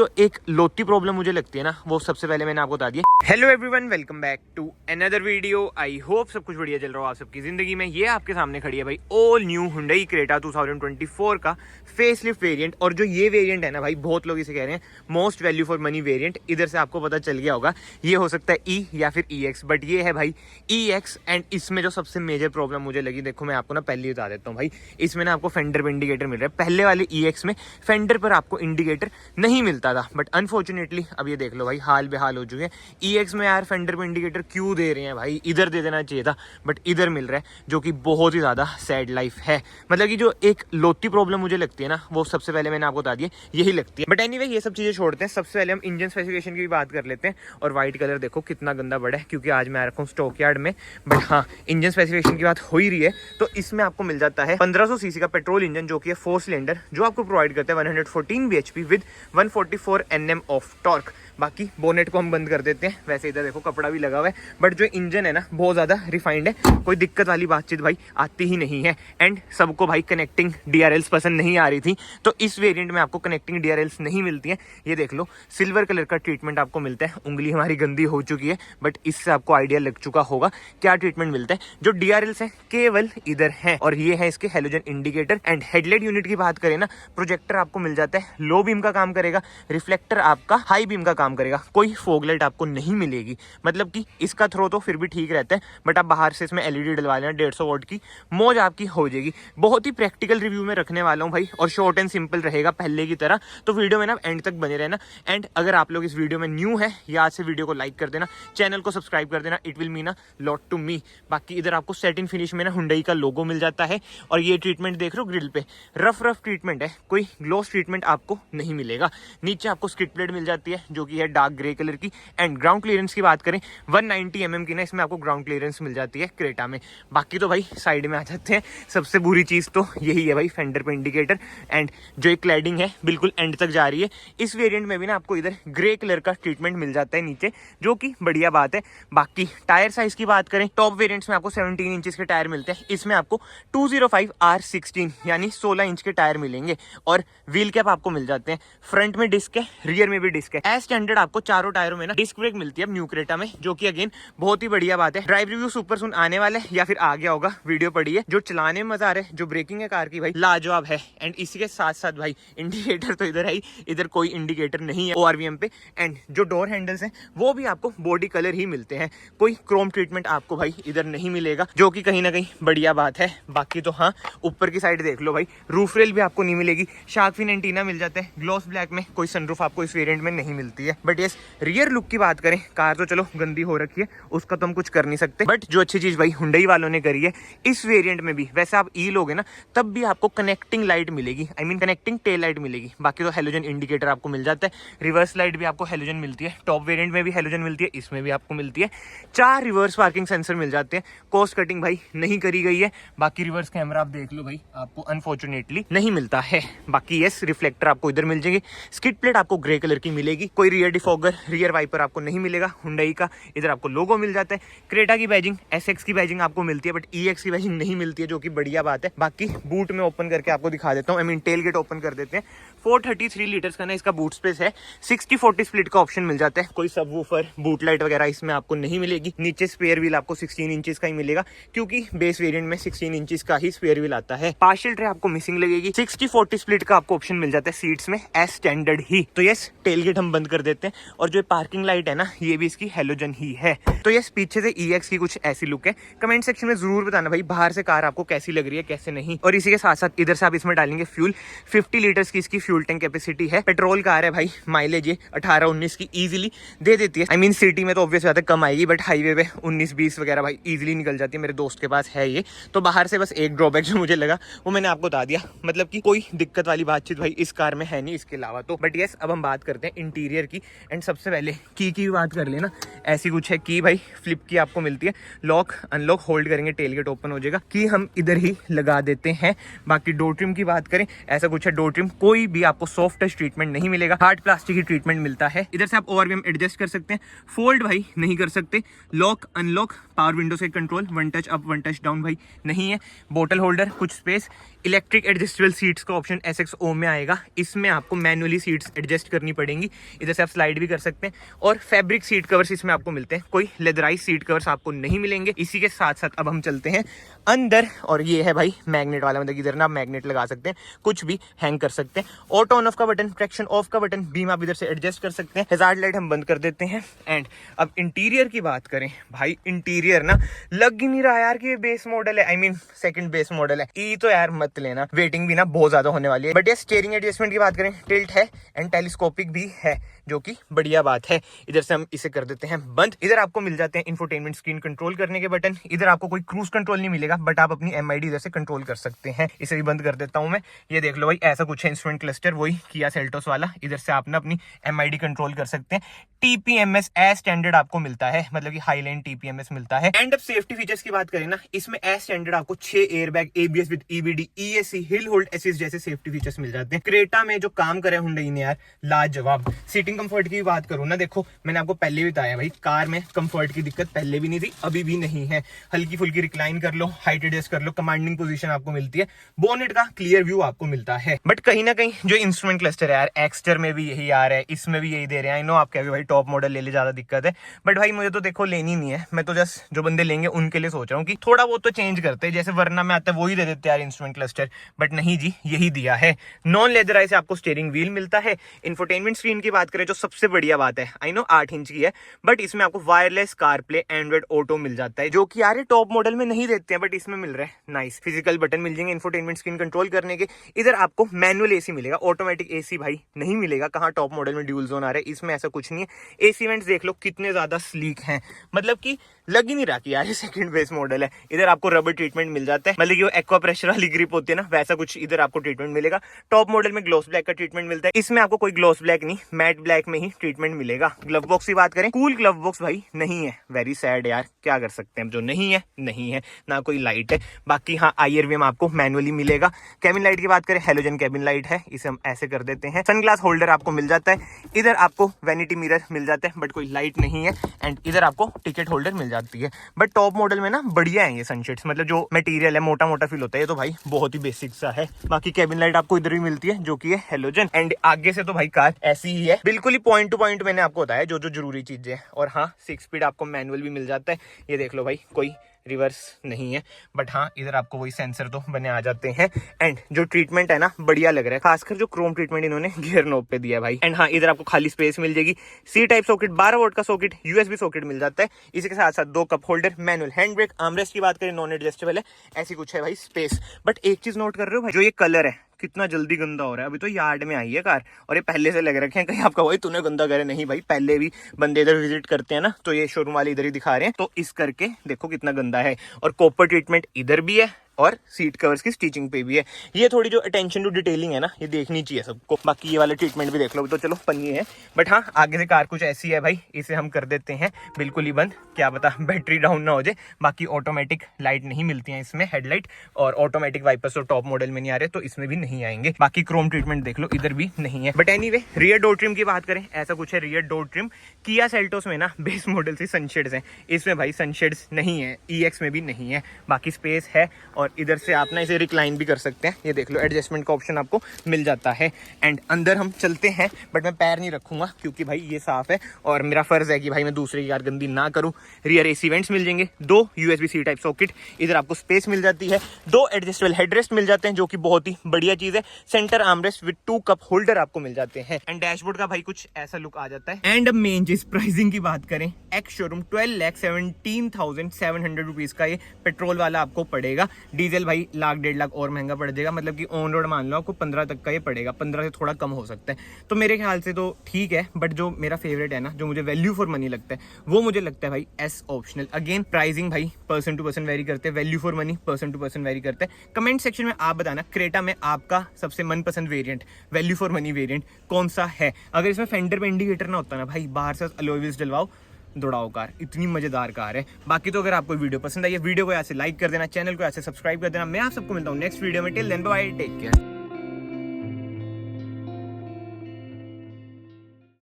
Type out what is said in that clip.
तो एक लोती प्रॉब्लम मुझे लगती है ना, वो सबसे पहले मैंने आपको बता दिया। Hello everyone, welcome back to another video. I hope सब कुछ बढ़िया चल रहा हो आप सबकी जिंदगी में। ये आपके सामने खड़ी है भाई ऑल न्यू हुंडई क्रेटा 2024 का फेसलिफ्ट वेरिएंट। और जो ये वेरिएंट है ना भाई, बहुत लोग इसे कह रहे हैं most value for money variant. इधर से आपको पता चल गया होगा, ये हो सकता है ई या फिर ई एक्स, बट ये है भाई ई एक्स। एंड इसमें जो सबसे मेजर प्रॉब्लम मुझे लगी, देखो मैं आपको ना पहले ही बता देता हूँ भाई, इसमें ना आपको फेंडर पे इंडिकेटर मिल रहा है। पहले वाले ई एक्स में फेंडर पर आपको इंडिकेटर नहीं मिलता था, बट अनफॉर्चुनेटली अब ये देख लो भाई, हाल बेहाल हो चुके हैं। ई एक्स में यार फेंडर पे इंडिकेटर क्यों दे रहे हैं भाई, इधर दे देना चाहिए था, बट इधर मिल रहा है, जो कि बहुत ही ज़्यादा सैड लाइफ है। मतलब कि जो एक लोती प्रॉब्लम मुझे लगती है ना, वो सबसे पहले मैंने आपको बता दिया, यही लगती है। बट एनीवे ये सब चीज़ें छोड़ते हैं, सबसे पहले हम इंजन स्पेसिफिकेशन की भी बात कर लेते हैं। और व्हाइट कलर देखो कितना गंदा बड़ा है, क्योंकि आज मैं आ रखा हूँ स्टॉक यार्ड में। बट हाँ, इंजन स्पेसिफिकेशन की बात हो ही रही है, तो इसमें आपको मिल जाता है 1500 सीसी का पेट्रोल इंजन, जो कि है 4 सिलेंडर, जो आपको प्रोवाइड करता है 114 bhp with 144 Nm of torque. बाकी बोनेट को हम बंद कर देते हैं। वैसे इधर देखो कपड़ा भी लगा हुआ है, बट जो इंजन है ना बहुत ज़्यादा रिफाइंड है, कोई दिक्कत वाली बातचीत भाई आती ही नहीं है। एंड सबको भाई कनेक्टिंग DRLs पसंद नहीं आ रही थी, तो इस वेरिएंट में आपको कनेक्टिंग DRLs नहीं मिलती हैं। ये देख लो सिल्वर कलर का ट्रीटमेंट आपको मिलता है। उंगली हमारी गंदी हो चुकी है, बट इससे आपको आइडिया लग चुका होगा क्या ट्रीटमेंट मिलता है। जो DRLs हैं केवल इधर हैं, और ये है इसके halogen indicator. And headlight unit की बात करें ना, प्रोजेक्टर आपको मिल जाता है, लो बीम का काम करेगा, रिफ्लेक्टर आपका हाई बीम का काम करेगा, कोई फॉग लाइट आपको नहीं मिलेगी। मतलब कि इसका थ्रो तो फिर भी ठीक रहता है, बट आप बाहर से इसमें LED डलवा लेना 150 वॉट की, मौज आपकी हो जाएगी। बहुत ही प्रैक्टिकल रिव्यू में रखने वाला हूं भाई, और शॉर्ट एंड सिंपल रहेगा पहले की तरह, तो वीडियो में ना एंड तक बने रहना। एंड अगर आप लोग इस वीडियो में न्यू है, या आज से वीडियो को लाइक कर देना, चैनल को सब्सक्राइब कर देना, it will mean a lot to me. बाकी इधर आपको सेटिन फिनिश में ना हुंडई का लोगो मिल जाता है, और ये ट्रीटमेंट देख रहे हो ग्रिल पे, रफ ट्रीटमेंट है, कोई ग्लोस ट्रीटमेंट आपको नहीं मिलेगा। नीचे आपको स्किड प्लेट मिल जाती है, जो कि है डार्क ग्रे कलर की। एंड ग्राउंड क्लियरेंस की बात करें 190 mm की ना इसमें आपको ग्राउंड क्लियरेंस मिल जाती है क्रेटा में। बाकी तो भाई साइड में आ जाते हैं, सबसे बुरी चीज़ तो यही है भाई, फेंडर पे इंडिकेटर। एंड जो एक क्लैडिंग है बिल्कुल एंड तक जा रही है। इस वेरिएंट में भी ना आपको इधर ग्रे कलर का ट्रीटमेंट मिल जाता है नीचे, जो कि बढ़िया बात है। बाकी टायर साइज की बात करें, टॉप वेरिएंट्स में आपको 17 इंचेस के टायर मिलते हैं। इसमें आपको 205R16 यानी 16 इंच के टायर मिलेंगे, और व्हील कैप आपको मिल जाते हैं। फ्रंट में डिस्क है, रियर में भी डिस्क है। एज स्टैंडर्ड आपको चारों टायरों में ना डिस्क ब्रेक मिलती है अब न्यू क्रेटा में, जो कि अगेन बहुत ही बढ़िया बात है। ड्राइव रिव्यू सुपर सुन आने वाला है, या फिर आ गया होगा, वीडियो पड़ी है। जो चलाने में मजा आ रहा है, जो ब्रेकिंग है कार की भाई लाजवाब है। एंड इसी के साथ साथ भाई इंडिकेटर तो इधर है ही, इधर कोई इंडिकेटर नहीं है ORVM पे। एंड जो डोर हैंडल्स हैं वो भी आपको बॉडी कलर ही मिलते हैं, कोई क्रोम ट्रीटमेंट आपको भाई इधर नहीं मिलेगा, जो कि कहीं ना कहीं बढ़िया बात है। बाकी तो हाँ, ऊपर की साइड देख लो भाई, रूफ रेल भी आपको नहीं मिलेगी, शार्क फिन एंटीना मिल जाता है ग्लॉस ब्लैक में, कोई सनरूफ आपको इस वेरिएंट में नहीं मिलती है। बट यस, रियर लुक की बात करें, कार तो चलो गंदी हो रखी है, उसका तो हम कुछ कर नहीं सकते, बट जो अच्छी चीज भाई हुंडई वालों ने करी है इस वेरिएंट में भी, वैसे आप ई लोगे ना तब भी आपको कनेक्टिंग लाइट मिलेगी, I mean connecting tail light मिलेगी। बाकी तो हेलोजन इंडिकेटर आपको मिल जाता है, रिवर्स लाइट भी आपको हेलोजन मिलती है, टॉप वेरिएंट में भी हेलोजन मिलती है, इसमें भी आपको मिलती है। 4 रिवर्स पार्किंग सेंसर मिल जाते हैं। कॉस्ट कटिंग भाई नहीं करी गई है। बाकी रिवर्स कैमरा आप देख लो भाई, आपको अनफॉर्चुनेटली नहीं मिलता है। बाकी यस, रिफ्लेक्टर आपको इधर मिल जाएंगे, स्किड प्लेट आपको ग्रे कलर की मिलेगी, कोई रियर डिफॉगर, रियर वाइपर आपको नहीं मिलेगा हुंडई का। इधर आपको लोगो मिल जाता है, क्रेटा की बैजिंग, SX की बैजिंग आपको मिलती है, बट EX की बैजिंग नहीं मिलती है, जो कि बढ़िया बात है। बाकी बूट में ओपन करके आपको दिखा देता हूँ, I mean tail gate open कर देते हैं। 433 लीटर्स का ना इसका बूट स्पेस है। 60-40 स्प्लिट का ऑप्शन मिल जाता है, कोई सबवूफर, बूट लाइट वगैरह इसमें आपको नहीं मिलेगी। नीचे स्पेयर व्हील आपको 16 इंचेस का ही मिलेगा, क्योंकि बेस वेरिएंट में 16 इंचेस का ही स्पेयर व्हील आता है। पार्शियल ट्रे आपको मिसिंग लगेगी। 60-40 स्प्लिट का आपको ऑप्शन मिल जाता है सीट्स में एज स्टैंडर्ड ही। तो यस, टेल गेट हम बंद कर देते हैं, और जो पार्किंग लाइट है ना, ये भी इसकी हेलोजन ही है। तो यस, पीछे से EX की कुछ ऐसी लुक है। कमेंट सेक्शन में जरूर बताना भाई बाहर से कार आपको कैसी लग रही है, कैसे नहीं। और इसी के साथ साथ इधर से आप इसमें डालेंगे फ्यूल, 50 लीटर्स की इसकी फ्यूल टैंक कैपेसिटी है। पेट्रोल कार है भाई, माइलेज ये 18-19 की इजीली दे देती है। आई मीन सिटी में तो ऑब्वियस बात है कम आएगी, बट हाईवे पे 19-20 वगैरह भाई इजीली निकल जाती है। मेरे दोस्त के पास है ये। तो बाहर से बस एक ड्रॉबैक जो मुझे लगा वो मैंने आपको बता दिया, मतलब कि कोई दिक्कत वाली बातचीत भाई इस कार में है नहीं इसके अलावा तो। बट यस, अब हम बात करते हैं इंटीरियर की। एंड सबसे पहले की बात कर लेना, ऐसी कुछ है की भाई फ्लिप की आपको मिलती है, लॉक अनलॉक होल्ड करेंगे टेल गेट ओपन हो जाएगा, की हम इधर ही लगा देते हैं। बाकी डोर ट्रिम की बात करें, ऐसा कुछ है, डोर ट्रिम कोई भी भी आपको सॉफ्ट टच ट्रीटमेंट नहीं मिलेगा, हार्ड प्लास्टिक ही ट्रीटमेंट मिलता है। इधर से आप ओवरवीएम एडजस्ट कर सकते हैं, फोल्ड भाई नहीं कर सकते, लॉक अनलॉक, पावर विंडो से control, one touch up one touch down भाई नहीं है, बोतल होल्डर, कुछ स्पेस, इलेक्ट्रिक एडजस्टेबल सीट्स का ऑप्शन SXO में आएगा। इसमें आपको मैनुअली सीट्स एडजस्ट करनी पड़ेंगी, इधर से आप स्लाइड भी कर सकते हैं। और फैब्रिक सीट कवर्स इसमें आपको मिलते हैं, कोई लेदराइज सीट कवर्स आपको नहीं मिलेंगे। इसी के साथ साथ अब हम चलते हैं अंदर, और ये है भाई मैग्नेट वाला, मतलब इधर ना आप मैग्नेट लगा सकते हैं, कुछ भी हैंग कर सकते हैं। ऑटो ऑन ऑफ का बटन, ट्रैक्शन ऑफ का बटन, बीम आप इधर से एडजस्ट कर सकते हैं, हैजार्ड लाइट हम बंद कर देते हैं। एंड अब इंटीरियर की बात करें भाई, इंटीरियर ना लग ही नहीं रहा यार कि ये बेस मॉडल है, I mean second base model है। ई तो यार मत लेना, वेटिंग भी ना बहुत ज्यादा होने वाली है। बट ये स्टीयरिंग एडजस्टमेंट की बात करें, टिल्ट है एंड टेलीस्कोपिक भी है, जो कि बढ़िया बात है। इधर से हम इसे कर देते हैं बंद। इधर आपको मिल जाते हैं इंफोटेनमेंट स्क्रीन कंट्रोल करने के बटन। इधर आपको कोई क्रूज कंट्रोल नहीं मिलेगा, बट आप अपनी MID इधर से कंट्रोल कर सकते हैं। इसे भी बंद कर देता हूं मैं। ये देख लो भाई, ऐसा कुछ है इंस्ट्रूमेंट क्लस्टर, वही किया सेल्टोस वाला। इधर से आप ना अपनी MID कंट्रोल कर सकते हैं। TPMS एज स्टैंडर्ड आपको मिलता है, मतलब कि हाई लाइन TPMS मिलता है। एंड अब सेफ्टी फीचर्स की बात करें ना, इसमें एज स्टैंडर्ड आपको 6 airbag, ABS with EBD, ESC, hill hold assist जैसे सेफ्टी फीचर्स मिल जाते हैं। क्रेटा में जो काम करे हुंडई ने यार, लाजवाब। सीटिंग कंफर्ट की बात करूं ना, देखो मैंने आपको पहले भी बताया भाई, कार में कंफर्ट की दिक्कत पहले भी नहीं थी, अभी भी नहीं है। हल्की फुल्की रिक्लाइन कर लो, हाइट एडजस्ट कर लो, कमांडिंग पोजीशन आपको मिलती है, बोनेट का क्लियर व्यू आपको मिलता है। बट कहीं ना कहीं जो इंस्ट्रूमेंट क्लस्टर है यार, एक्स्टर में भी यही आ रहा है, इसमें भी यही दे रहे हैं। आई नो आप कहोगे भाई टॉप मॉडल ले ले, ज्यादा दिक्कत है, बट भाई मुझे तो देखो लेनी नहीं है। मैं तो जस्ट जो बंदे लेंगे उनके लिए सोच रहा हूँ कि थोड़ा बहुत तो चेंज करते हैं, जैसे वरना में आता है वही दे देते यार इंस्ट्रूमेंट क्लस्टर, बट नहीं जी, यही दिया है। नॉन लेदराइज से आपको स्टीयरिंग व्हील मिलता है। इंफोटेनमेंट स्क्रीन की बात करें, जो सबसे बढ़िया बात है, आई नो 8 इंच की है, बट इसमें आपको वायरलेस कारप्ले, एंड्रॉइड ऑटो मिल जाता है, जो कि यार टॉप मॉडल में नहीं देते हैं, बट इसमें मिल रहा है। नाइस। फिजिकल बटन मिल जाएंगे इंफोटेनमेंट स्क्रीन कंट्रोल करने के। इधर आपको मैनुअल AC मिलेगा, ऑटोमेटिक AC भाई नहीं मिलेगा। कहाँ टॉप मॉडल में ड्यूल जोन आ रहा है, इसमें ऐसा कुछ नहीं है। AC वेंट्स देख लो कितने ज्यादा स्लीक हैं, मतलब कि लग ही नहीं रहा कि यार ये सेकंड बेस मॉडल है। इधर आपको रबर ट्रीटमेंट मिल जाता है, मतलब कि वो एक्वा प्रेशर वाली ग्रिप होती है ना, वैसा कुछ इधर आपको ट्रीटमेंट मिलेगा। टॉप मॉडल में ग्लॉस ब्लैक का ट्रीटमेंट मिलता है, इसमें आपको कोई ग्लॉस ब्लैक नहीं, मैट ब्लैक में ही ट्रीटमेंट मिलेगा। ग्लव बॉक्स की बात करें, कूल ग्लव बॉक्स भाई नहीं है, वेरी सैड यार, क्या कर सकते हैं, जो नहीं है नहीं है, ना कोई लाइट है। बाकी हाँ, IRVM आपको मैनुअली मिलेगा। कैबिन लाइट की बात करें, हेलोजन कैबिन लाइट है, इसे हम ऐसे कर देते हैं। सनग्लास होल्डर आपको मिल जाता है। इधर आपको वैनिटी मिरर मिल जाता है, बट कोई लाइट नहीं है। एंड इधर आपको टिकट होल्डर मिल जाती है। बट टॉप मॉडल में ना बढ़िया है ये सनशेड्स, मतलब जो मटेरियल है मोटा मोटा फील होता है, ये तो भाई बहुत ही बेसिक सा है। बाकी कैबिन लाइट आपको इधर भी मिलती है, जो कि है हेलोजन। एंड आगे से तो भाई कार ऐसी ही है, बिल्कुल ही पॉइंट टू पॉइंट मैंने आपको बताया जो जो जरूरी चीजें हैं। और हाँ, 6 स्पीड आपको मैनुअल भी मिल जाता है। ये देख लो भाई, कोई रिवर्स नहीं है, बट हाँ इधर आपको वही सेंसर तो बने आ जाते हैं। एंड जो ट्रीटमेंट है ना, बढ़िया लग रहा है, खासकर जो क्रोम ट्रीटमेंट इन्होंने गियर नोब पे दिया है भाई। एंड हाँ, इधर आपको खाली स्पेस मिल जाएगी। C टाइप सॉकेट, 12 वोल्ट का सॉकेट, USB सॉकेट मिल जाता है। इसी के साथ साथ 2 cup holder, manual hand brake. Armrest की बात करें, नॉन एडजस्टेबल है, ऐसी कुछ है भाई स्पेस। बट एक चीज नोट कर रहे हो भाई, जो ये कलर है कितना जल्दी गंदा हो रहा है। अभी तो यार्ड में आई है कार, और ये पहले से लग रखे हैं, कहीं आपका भाई तूने गंदा करे नहीं भाई, पहले भी बंदे इधर विजिट करते हैं ना, तो ये शोरूम वाले इधर ही दिखा रहे हैं, तो इस करके देखो कितना गंदा है। और कॉपर ट्रीटमेंट इधर भी है, और सीट कवर्स की स्टिचिंग पे भी है। ये थोड़ी जो अटेंशन टू डिटेलिंग है ना, ये देखनी चाहिए सबको। बाकी ये वाला ट्रीटमेंट भी देख लो, तो चलो पन्नी है, बट हाँ आगे से कार कुछ ऐसी है भाई, इसे हम कर देते हैं बिल्कुल ही बंद, क्या पता बैटरी डाउन ना हो जाए। बाकी ऑटोमेटिक लाइट नहीं मिलती है इसमें, हेडलाइट, और ऑटोमेटिक वाइपर्स तो टॉप मॉडल में नहीं आ रहे, तो इसमें भी नहीं आएंगे। बाकी क्रोम ट्रीटमेंट देख लो, इधर भी नहीं है। But anyway, rear door trim की बात करें, ऐसा कुछ है rear door trim. Kia Seltos में ना बेस मॉडल से सनशेड्स हैं, इसमें भाई सनशेड्स नहीं है, EX में भी नहीं है। बाकी स्पेस है, और इधर से आप ना इसे रिक्लाइन भी कर सकते हैं। ये देख लो, एडजस्टमेंट का ऑप्शन आपको मिल जाता है। एंड अंदर हम चलते हैं, बट मैं पैर नहीं रखूंगा क्योंकि भाई ये साफ है, और मेरा फर्ज है कि भाई मैं दूसरे की कार गंदी ना करूं। रियर AC वेंट्स मिल जाएंगे, 2 USB-C टाइप सॉकेट, इधर आपको स्पेस मिल जाती है, 2 एडजस्टेबल हेडरेस्ट मिल जाते हैं, जो कि बहुत ही बढ़िया चीज है। Centre armrest with 2 cup holder आपको मिल जाते हैं। एंड डैशबोर्ड का भाई कुछ ऐसा लुक आ जाता है। एंड अब मेन चीज, प्राइसिंग की बात करें, एक्स शोरूम 12,17,700 रुपीज का ये पेट्रोल वाला आपको पड़ेगा। डीजल भाई 1,00,000-1,50,000 और महंगा पड़ जाएगा, मतलब कि ऑन रोड मान लो आपको 15 तक का ये पड़ेगा, 15 से थोड़ा कम हो सकता है। तो मेरे ख्याल से तो ठीक है, बट जो मेरा फेवरेट है ना, जो मुझे वैल्यू फॉर मनी लगता है, वो मुझे लगता है भाई S ऑप्शनल। अगेन प्राइसिंग भाई पर्सन टू पर्सन वेरी करते हैं, value for money person to person vary करते हैं। कमेंट सेक्शन में आप बताना क्रेटा में आपका सबसे मनपसंद variant, value for money variant कौन सा है। अगर इसमें फेंडर पे इंडिकेटर ना होता ना भाई, बाहर से अलॉय व्हील्स डलवाओ, दौड़ाओ कार, इतनी मजेदार कार है। बाकी तो अगर आपको वीडियो पसंद आई है, वीडियो को यहाँ से लाइक कर देना, चैनल को यहाँ से सब्सक्राइब कर देना। मैं आप सबको मिलता हूँ नेक्स्ट वीडियो में। Till then bye, take care.